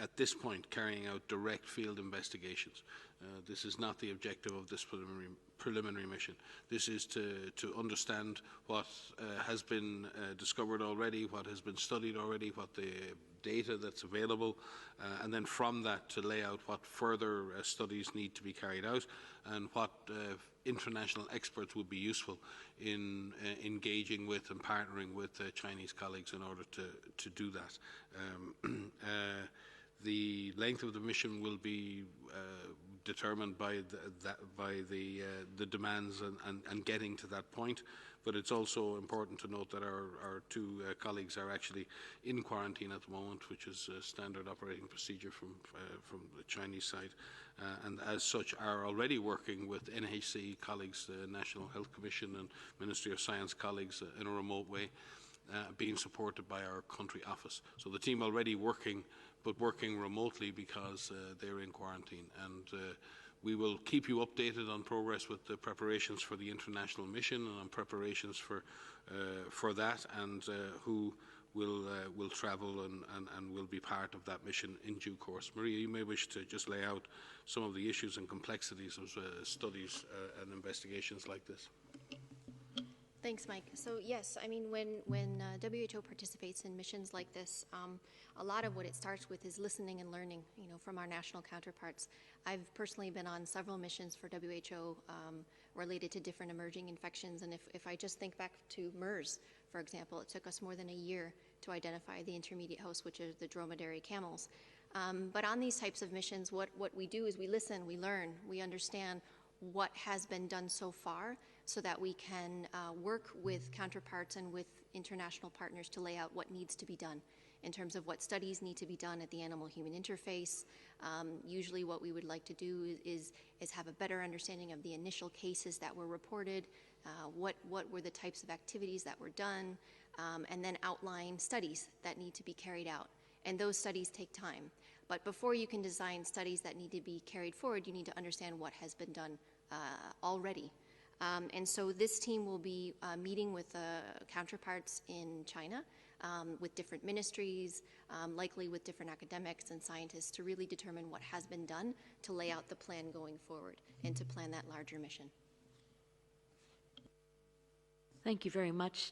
at this point, carrying out direct field investigations. This is not the objective of this preliminary mission. This is to understand what has been discovered already, what has been studied already, what the data that's available, and then from that to lay out what further studies need to be carried out and what international experts would be useful in engaging with and partnering with Chinese colleagues in order to do that. The length of the mission will be determined by the demands and getting to that point. But it's also important to note that our two colleagues are actually in quarantine at the moment, which is a standard operating procedure from the Chinese side, and as such are already working with NHC colleagues, the National Health Commission and Ministry of Science colleagues in a remote way, being supported by our country office. So the team already working, but working remotely because they're in quarantine. And we will keep you updated on progress with the preparations for the international mission and on preparations for that, and who will travel and will be part of that mission in due course. Maria, you may wish to just lay out some of the issues and complexities of studies and investigations like this. Thanks, Mike. So yes, I mean, when WHO participates in missions like this, a lot of what it starts with is listening and learning, from our national counterparts. I've personally been on several missions for WHO related to different emerging infections, and if I just think back to MERS, for example, it took us more than a year to identify the intermediate host, which are the dromedary camels. But on these types of missions, what we do is we listen, we learn, we understand what has been done so far, so that we can work with counterparts and with international partners to lay out what needs to be done in terms of what studies need to be done at the animal-human interface. Usually what we would like to do is have a better understanding of the initial cases that were reported, what were the types of activities that were done, and then outline studies that need to be carried out. And those studies take time. But before you can design studies that need to be carried forward, you need to understand what has been done already. And so this team will be meeting with counterparts in China, with different ministries, likely with different academics and scientists, to really determine what has been done to lay out the plan going forward and to plan that larger mission. Thank you very much.